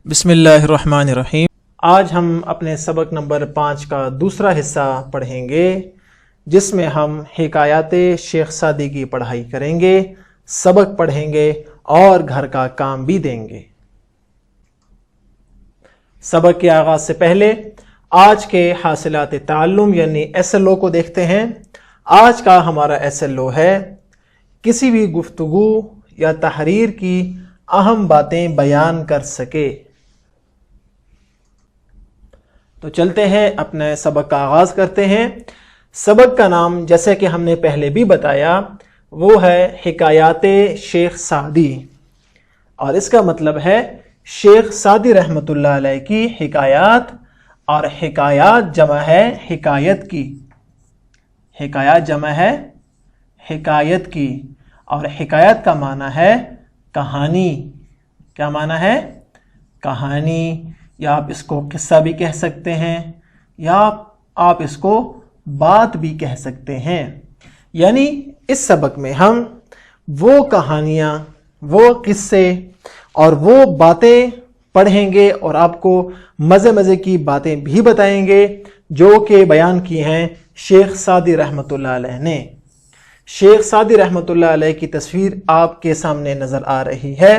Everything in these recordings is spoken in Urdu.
بسم اللہ الرحمن الرحیم۔ آج ہم اپنے سبق نمبر 5 کا دوسرا حصہ پڑھیں گے، جس میں ہم حکایات شیخ سعدی کی پڑھائی کریں گے، سبق پڑھیں گے اور گھر کا کام بھی دیں گے۔ سبق کے آغاز سے پہلے آج کے حاصلات تعلم یعنی SLO کو دیکھتے ہیں۔ آج کا ہمارا SLO ہے کسی بھی گفتگو یا تحریر کی اہم باتیں بیان کر سکے۔ تو چلتے ہیں اپنے سبق کا آغاز کرتے ہیں۔ سبق کا نام جیسے کہ ہم نے پہلے بھی بتایا وہ ہے حکایات شیخ سعدی، اور اس کا مطلب ہے شیخ سعدی رحمۃ اللہ علیہ کی حکایات، اور حکایات جمع ہے حکایت کی، حکایات جمع ہے حکایت کی، اور حکایت کا معنی ہے کہانی۔ کیا معنی ہے؟ کہانی، یا آپ اس کو قصہ بھی کہہ سکتے ہیں، یا آپ اس کو بات بھی کہہ سکتے ہیں۔ یعنی اس سبق میں ہم وہ کہانیاں، وہ قصے اور وہ باتیں پڑھیں گے اور آپ کو مزے کی باتیں بھی بتائیں گے جو کہ بیان کی ہیں شیخ سعدی رحمۃ اللہ علیہ نے۔ شیخ سعدی رحمۃ اللہ علیہ کی تصویر آپ کے سامنے نظر آ رہی ہے۔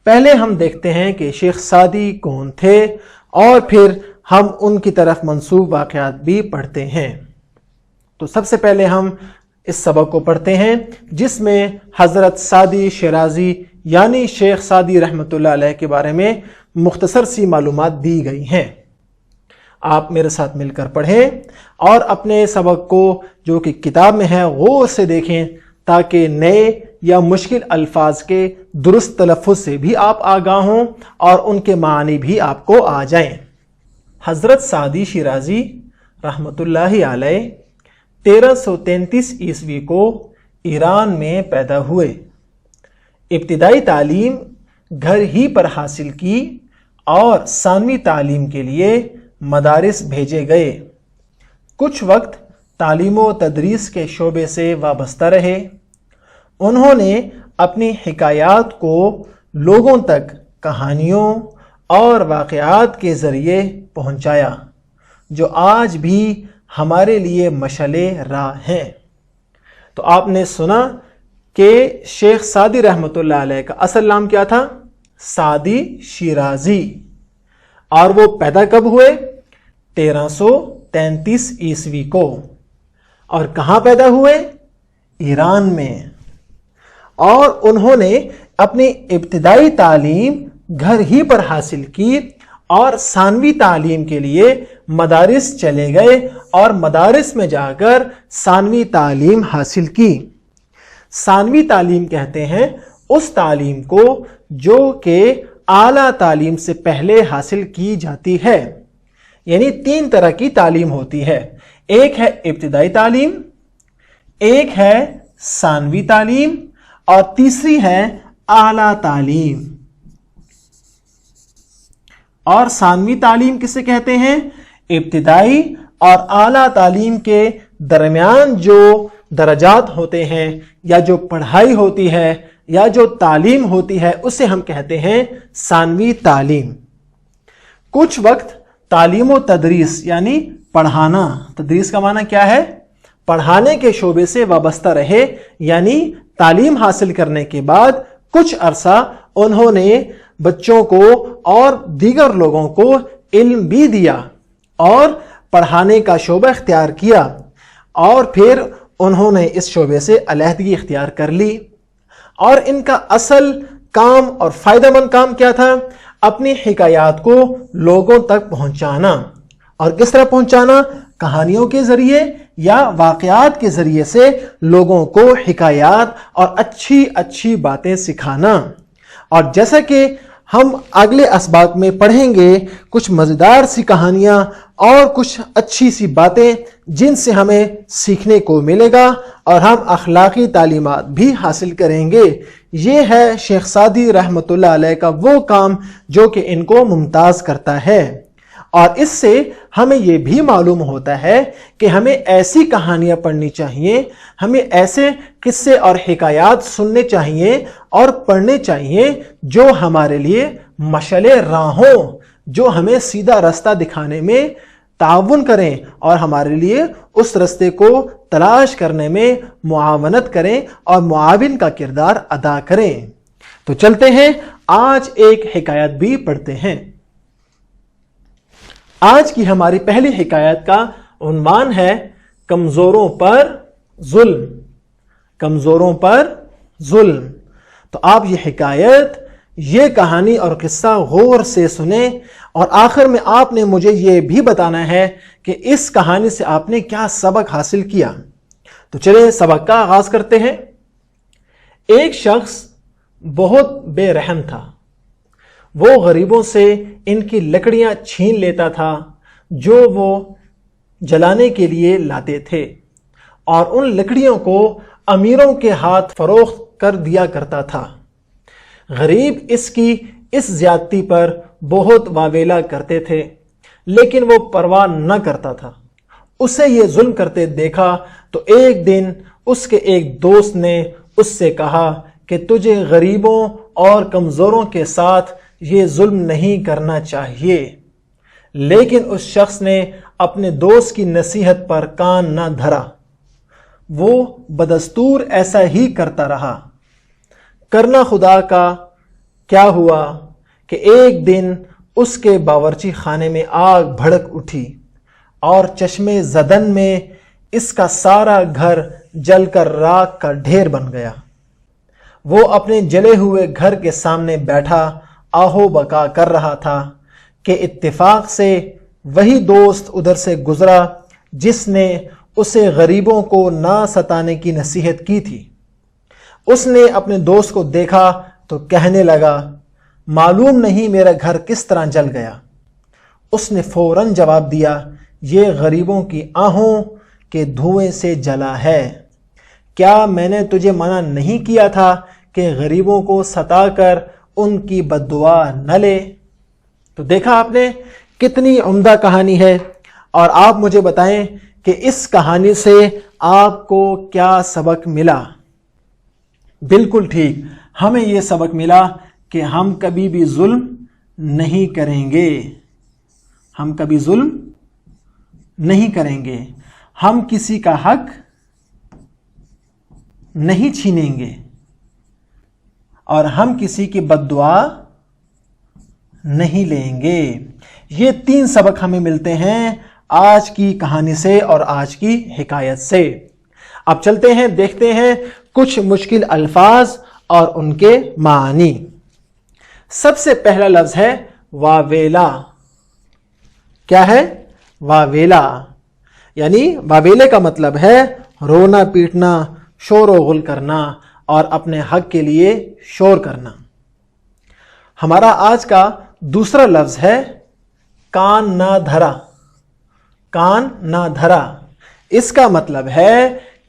پہلے ہم دیکھتے ہیں کہ شیخ سعدی کون تھے، اور پھر ہم ان کی طرف منسوب واقعات بھی پڑھتے ہیں۔ تو سب سے پہلے ہم اس سبق کو پڑھتے ہیں جس میں حضرت سعدی شیرازی یعنی شیخ سعدی رحمۃ اللہ علیہ کے بارے میں مختصر سی معلومات دی گئی ہیں۔ آپ میرے ساتھ مل کر پڑھیں اور اپنے سبق کو جو کہ کتاب میں ہے غور سے دیکھیں، تاکہ نئے یا مشکل الفاظ کے درست تلفظ سے بھی آپ آگاہ ہوں اور ان کے معنی بھی آپ کو آ جائیں۔ حضرت سعدی شیرازی رحمۃ اللہ علیہ 1333 عیسوی کو ایران میں پیدا ہوئے۔ ابتدائی تعلیم گھر ہی پر حاصل کی اور ثانوی تعلیم کے لیے مدارس بھیجے گئے۔ کچھ وقت تعلیم و تدریس کے شعبے سے وابستہ رہے۔ انہوں نے اپنی حکایات کو لوگوں تک کہانیوں اور واقعات کے ذریعے پہنچایا، جو آج بھی ہمارے لیے مشعل راہ ہیں۔ تو آپ نے سنا کہ شیخ سعدی رحمۃ اللہ علیہ کا اصل نام کیا تھا؟ سعدی شیرازی، اور وہ پیدا کب ہوئے؟ 1333 عیسوی کو۔ اور کہاں پیدا ہوئے؟ ایران میں۔ اور انہوں نے اپنی ابتدائی تعلیم گھر ہی پر حاصل کی اور ثانوی تعلیم کے لیے مدارس چلے گئے اور مدارس میں جا کر ثانوی تعلیم حاصل کی۔ ثانوی تعلیم کہتے ہیں اس تعلیم کو جو کہ اعلیٰ تعلیم سے پہلے حاصل کی جاتی ہے۔ یعنی 3 طرح کی تعلیم ہوتی ہے، ایک ہے ابتدائی تعلیم، ایک ہے ثانوی تعلیم، اور تیسری ہے اعلیٰ تعلیم۔ اور ثانوی تعلیم کسے کہتے ہیں؟ ابتدائی اور اعلیٰ تعلیم کے درمیان جو درجات ہوتے ہیں، یا جو پڑھائی ہوتی ہے، یا جو تعلیم ہوتی ہے، اسے ہم کہتے ہیں ثانوی تعلیم۔ کچھ وقت تعلیم و تدریس یعنی پڑھانا، تدریس کا معنی کیا ہے؟ پڑھانے کے شعبے سے وابستہ رہے، یعنی تعلیم حاصل کرنے کے بعد کچھ عرصہ انہوں نے بچوں کو اور دیگر لوگوں کو علم بھی دیا اور پڑھانے کا شعبہ اختیار کیا، اور پھر انہوں نے اس شعبے سے علیحدگی اختیار کر لی۔ اور ان کا اصل کام اور فائدہ مند کام کیا تھا؟ اپنی حکایات کو لوگوں تک پہنچانا۔ اور کس طرح پہنچانا؟ کہانیوں کے ذریعے یا واقعات کے ذریعے سے لوگوں کو حکایات اور اچھی باتیں سکھانا۔ اور جیسا کہ ہم اگلے اسباق میں پڑھیں گے، کچھ مزیدار سی کہانیاں اور کچھ اچھی سی باتیں جن سے ہمیں سیکھنے کو ملے گا، اور ہم اخلاقی تعلیمات بھی حاصل کریں گے۔ یہ ہے شیخ سعدی رحمۃ اللہ علیہ کا وہ کام جو کہ ان کو ممتاز کرتا ہے۔ اور اس سے ہمیں یہ بھی معلوم ہوتا ہے کہ ہمیں ایسی کہانیاں پڑھنی چاہیے، ہمیں ایسے قصے اور حکایات سننے چاہیے اور پڑھنے چاہیے جو ہمارے لیے مشعل راہوں جو ہمیں سیدھا راستہ دکھانے میں تعاون کریں اور ہمارے لیے اس راستے کو تلاش کرنے میں معاونت کریں اور معاون کا کردار ادا کریں۔ تو چلتے ہیں آج ایک حکایت بھی پڑھتے ہیں۔ آج کی ہماری پہلی حکایت کا عنوان ہے کمزوروں پر ظلم۔ کمزوروں پر ظلم۔ تو آپ یہ حکایت، یہ کہانی اور قصہ غور سے سنیں، اور آخر میں آپ نے مجھے یہ بھی بتانا ہے کہ اس کہانی سے آپ نے کیا سبق حاصل کیا۔ تو چلیں سبق کا آغاز کرتے ہیں۔ ایک شخص بہت بے رحم تھا۔ وہ غریبوں سے ان کی لکڑیاں چھین لیتا تھا جو وہ جلانے کے لیے لاتے تھے، اور ان لکڑیوں کو امیروں کے ہاتھ فروخت کر دیا کرتا تھا۔ غریب اس کی اس زیادتی پر بہت واویلا کرتے تھے، لیکن وہ پرواہ نہ کرتا تھا۔ اسے یہ ظلم کرتے دیکھا تو ایک دن اس کے ایک دوست نے اس سے کہا کہ تجھے غریبوں اور کمزوروں کے ساتھ یہ ظلم نہیں کرنا چاہیے، لیکن اس شخص نے اپنے دوست کی نصیحت پر کان نہ دھرا۔ وہ بدستور ایسا ہی کرتا رہا۔ کرنا خدا کا کیا ہوا کہ ایک دن اس کے باورچی خانے میں آگ بھڑک اٹھی اور چشمے زدن میں اس کا سارا گھر جل کر راکھ کا ڈھیر بن گیا۔ وہ اپنے جلے ہوئے گھر کے سامنے بیٹھا آہو بکا کر رہا تھا کہ اتفاق سے وہی دوست ادھر سے گزرا جس نے اسے غریبوں کو نہ ستانے کی نصیحت کی تھی۔ اس نے اپنے دوست کو دیکھا تو کہنے لگا، معلوم نہیں میرا گھر کس طرح جل گیا۔ اس نے فوراً جواب دیا، یہ غریبوں کی آہوں کے دھوئیں سے جلا ہے۔ کیا میں نے تجھے منع نہیں کیا تھا کہ غریبوں کو ستا کر ان کی بد دعا نہ لے؟ تو دیکھا آپ نے کتنی عمدہ کہانی ہے، اور آپ مجھے بتائیں کہ اس کہانی سے آپ کو کیا سبق ملا؟ بالکل ٹھیک، ہمیں یہ سبق ملا کہ ہم کبھی بھی ظلم نہیں کریں گے۔ ہم کبھی ظلم نہیں کریں گے۔ ہم کسی کا حق نہیں چھینیں گے، اور ہم کسی کی بد دعا نہیں لیں گے۔ یہ 3 سبق ہمیں ملتے ہیں آج کی کہانی سے اور آج کی حکایت سے۔ اب چلتے ہیں، دیکھتے ہیں کچھ مشکل الفاظ اور ان کے معنی۔ سب سے پہلا لفظ ہے واویلا۔ کیا ہے؟ واویلا۔ یعنی واویلے کا مطلب ہے رونا پیٹنا، شور و غل کرنا اور اپنے حق کے لیے شور کرنا۔ ہمارا آج کا دوسرا لفظ ہے کان نہ دھرا۔ کان نہ دھرا، اس کا مطلب ہے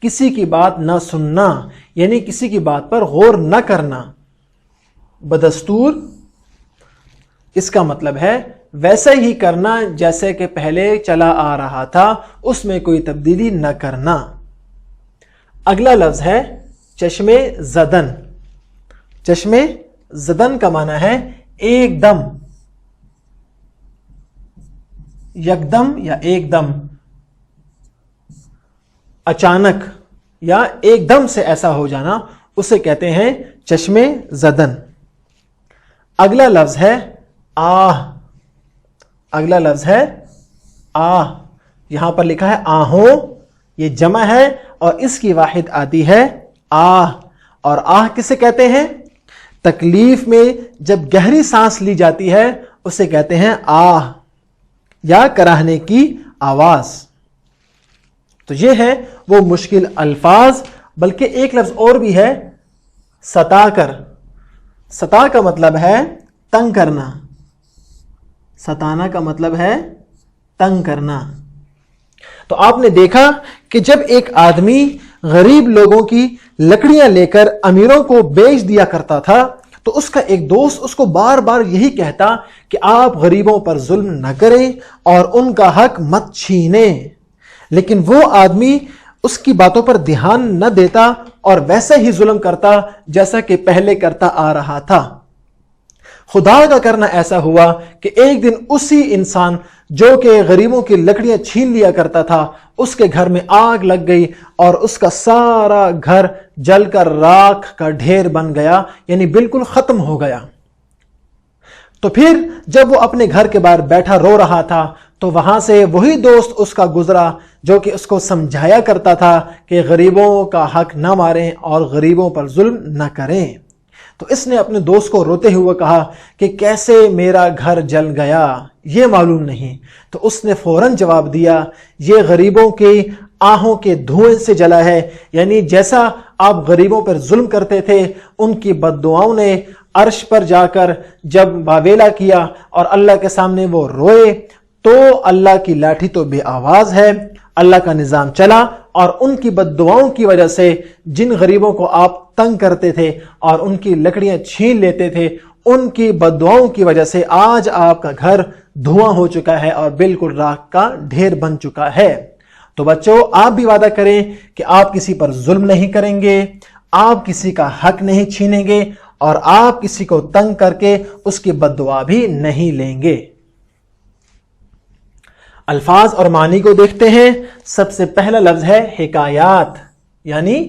کسی کی بات نہ سننا، یعنی کسی کی بات پر غور نہ کرنا۔ بدستور، اس کا مطلب ہے ویسے ہی کرنا جیسے کہ پہلے چلا آ رہا تھا، اس میں کوئی تبدیلی نہ کرنا۔ اگلا لفظ ہے چشمے زدن۔ چشمے زدن کا معنی ہے ایک دم، یکدم یا ایک دم، اچانک یا ایک دم سے ایسا ہو جانا، اسے کہتے ہیں چشمے زدن۔ اگلا لفظ ہے آہ۔ اگلا لفظ ہے آہ، یہاں پر لکھا ہے آہوں، یہ جمع ہے اور اس کی واحد آتی ہے آہ۔ اور آہ کسے کہتے ہیں؟ تکلیف میں جب گہری سانس لی جاتی ہے اسے کہتے ہیں آہ، یا کراہنے کی آواز۔ تو یہ ہے وہ مشکل الفاظ۔ بلکہ ایک لفظ اور بھی ہے ستا کر۔ ستا کا مطلب ہے تنگ کرنا۔ ستانا کا مطلب ہے تنگ کرنا۔ تو آپ نے دیکھا کہ جب ایک آدمی غریب لوگوں کی لکڑیاں لے کر امیروں کو بیچ دیا کرتا تھا تو اس کا ایک دوست اس کو بار بار یہی کہتا کہ آپ غریبوں پر ظلم نہ کریں اور ان کا حق مت چھینیں، لیکن وہ آدمی اس کی باتوں پر دھیان نہ دیتا اور ویسے ہی ظلم کرتا جیسا کہ پہلے کرتا آ رہا تھا۔ خدا کا کرنا ایسا ہوا کہ ایک دن اسی انسان جو کہ غریبوں کی لکڑیاں چھین لیا کرتا تھا، اس کے گھر میں آگ لگ گئی اور اس کا سارا گھر جل کر راکھ کا ڈھیر بن گیا، یعنی بالکل ختم ہو گیا۔ تو پھر جب وہ اپنے گھر کے باہر بیٹھا رو رہا تھا تو وہاں سے وہی دوست اس کا گزرا جو کہ اس کو سمجھایا کرتا تھا کہ غریبوں کا حق نہ ماریں اور غریبوں پر ظلم نہ کریں۔ تو اس نے اپنے دوست کو روتے ہوئے کہا کہ کیسے میرا گھر جل گیا، یہ معلوم نہیں۔ تو اس نے فوراً جواب دیا، یہ غریبوں کی آہوں کے دھوئیں سے جلا ہے، یعنی جیسا آپ غریبوں پر ظلم کرتے تھے، ان کی بد دعاؤں نے عرش پر جا کر جب واویلا کیا اور اللہ کے سامنے وہ روئے تو اللہ کی لاٹھی تو بے آواز ہے، اللہ کا نظام چلا اور ان کی بد دعاؤں کی وجہ سے جن غریبوں کو آپ تنگ کرتے تھے اور ان کی لکڑیاں چھین لیتے تھے، ان کی بد دعاؤں کی وجہ سے آج آپ کا گھر دھواں ہو چکا ہے اور بالکل راکھ کا ڈھیر بن چکا ہے۔ تو بچوں، آپ بھی وعدہ کریں کہ آپ کسی پر ظلم نہیں کریں گے، آپ کسی کا حق نہیں چھینیں گے اور آپ کسی کو تنگ کر کے اس کی بد دعا بھی نہیں لیں گے۔ الفاظ اور معنی کو دیکھتے ہیں۔ سب سے پہلا لفظ ہے حکایات، یعنی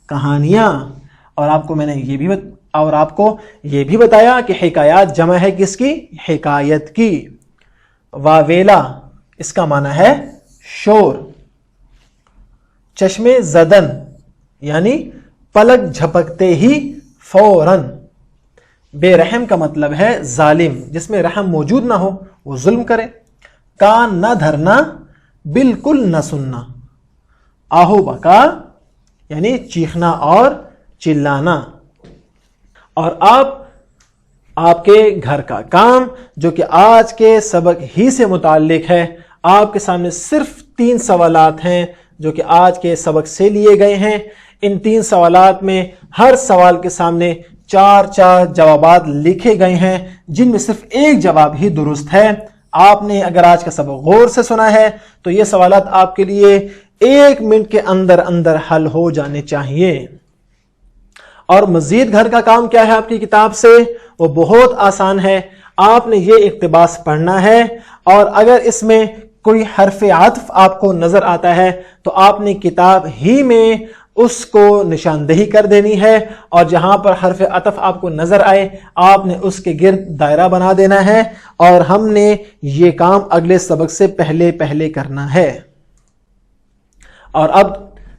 کہانیاں، اور آپ کو یہ بھی بتایا کہ حکایات جمع ہے کس کی؟ حکایت کی۔ واویلا اس کا معنی ہے شور۔ چشمے زدن یعنی پلک جھپکتے ہی فوراً۔ بے رحم کا مطلب ہے ظالم، جس میں رحم موجود نہ ہو، وہ ظلم کرے۔ کان نہ دھرنا، بالکل نہ سننا۔ آہو بکا یعنی چیخنا اور چلانا۔ اور آپ کے گھر کا کام جو کہ آج کے سبق ہی سے متعلق ہے، آپ کے سامنے صرف 3 سوالات ہیں جو کہ آج کے سبق سے لیے گئے ہیں۔ ان 3 سوالات میں ہر سوال کے سامنے 4 جوابات لکھے گئے ہیں، جن میں صرف ایک جواب ہی درست ہے۔ آپ نے اگر آج کا سبق غور سے سنا ہے تو یہ سوالات آپ کے لیے 1 منٹ کے اندر حل ہو جانے چاہیے۔ اور مزید گھر کا کام کیا ہے آپ کی کتاب سے؟ وہ بہت آسان ہے۔ آپ نے یہ اقتباس پڑھنا ہے اور اگر اس میں کوئی حرف عطف آپ کو نظر آتا ہے تو آپ نے کتاب ہی میں اس کو نشاندہی کر دینی ہے، اور جہاں پر حرف عطف آپ کو نظر آئے آپ نے اس کے گرد دائرہ بنا دینا ہے، اور ہم نے یہ کام اگلے سبق سے پہلے کرنا ہے۔ اور اب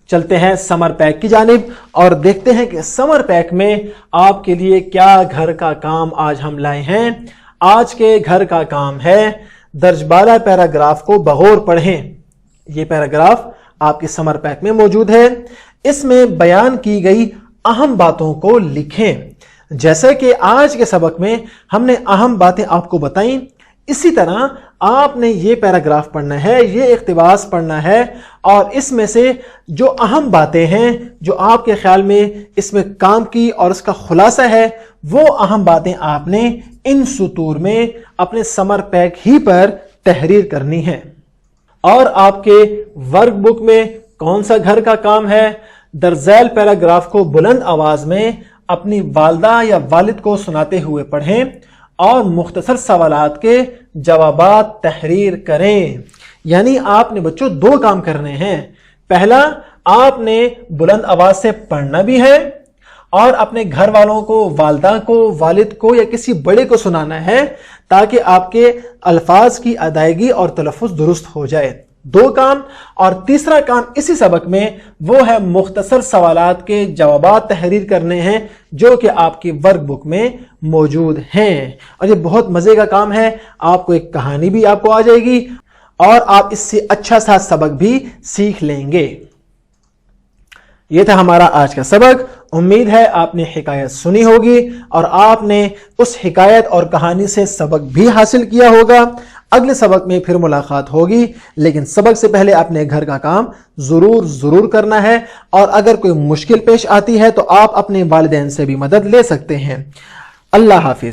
چلتے ہیں سمر پیک کی جانب اور دیکھتے ہیں کہ سمر پیک میں آپ کے لیے کیا گھر کا کام آج ہم لائے ہیں۔ آج کے گھر کا کام ہے درج بالا پیراگراف کو بغور پڑھیں۔ یہ پیراگراف آپ کے سمر پیک میں موجود ہے۔ اس میں بیان کی گئی اہم باتوں کو لکھیں۔ جیسے کہ آج کے سبق میں ہم نے اہم باتیں آپ کو بتائیں، اسی طرح آپ نے یہ پیراگراف پڑھنا ہے، یہ اقتباس پڑھنا ہے، اور اس میں سے جو اہم باتیں ہیں جو آپ کے خیال میں اس میں کام کی اور اس کا خلاصہ ہے، وہ اہم باتیں آپ نے ان سطور میں اپنے سمر پیک ہی پر تحریر کرنی ہے۔ اور آپ کے ورک بک میں کون سا گھر کا کام ہے؟ درذیل پیراگراف کو بلند آواز میں اپنی والدہ یا والد کو سناتے ہوئے پڑھیں اور مختصر سوالات کے جوابات تحریر کریں۔ یعنی آپ نے بچوں 2 کام کرنے ہیں۔ پہلا، آپ نے بلند آواز سے پڑھنا بھی ہے اور اپنے گھر والوں کو، والدہ کو، والد کو یا کسی بڑے کو سنانا ہے تاکہ آپ کے الفاظ کی ادائیگی اور تلفظ درست ہو جائے۔ 2 کام۔ اور تیسرا کام اسی سبق میں وہ ہے مختصر سوالات کے جوابات تحریر کرنے ہیں جو کہ آپ کی ورک بک میں موجود ہیں۔ اور یہ بہت مزے کا کام ہے، آپ کو ایک کہانی بھی آپ کو آ جائے گی اور آپ اس سے اچھا سا سبق بھی سیکھ لیں گے۔ یہ تھا ہمارا آج کا سبق۔ امید ہے آپ نے حکایت سنی ہوگی اور آپ نے اس حکایت اور کہانی سے سبق بھی حاصل کیا ہوگا۔ اگلے سبق میں پھر ملاقات ہوگی، لیکن سبق سے پہلے اپنے گھر کا کام ضرور کرنا ہے، اور اگر کوئی مشکل پیش آتی ہے تو آپ اپنے والدین سے بھی مدد لے سکتے ہیں۔ اللہ حافظ۔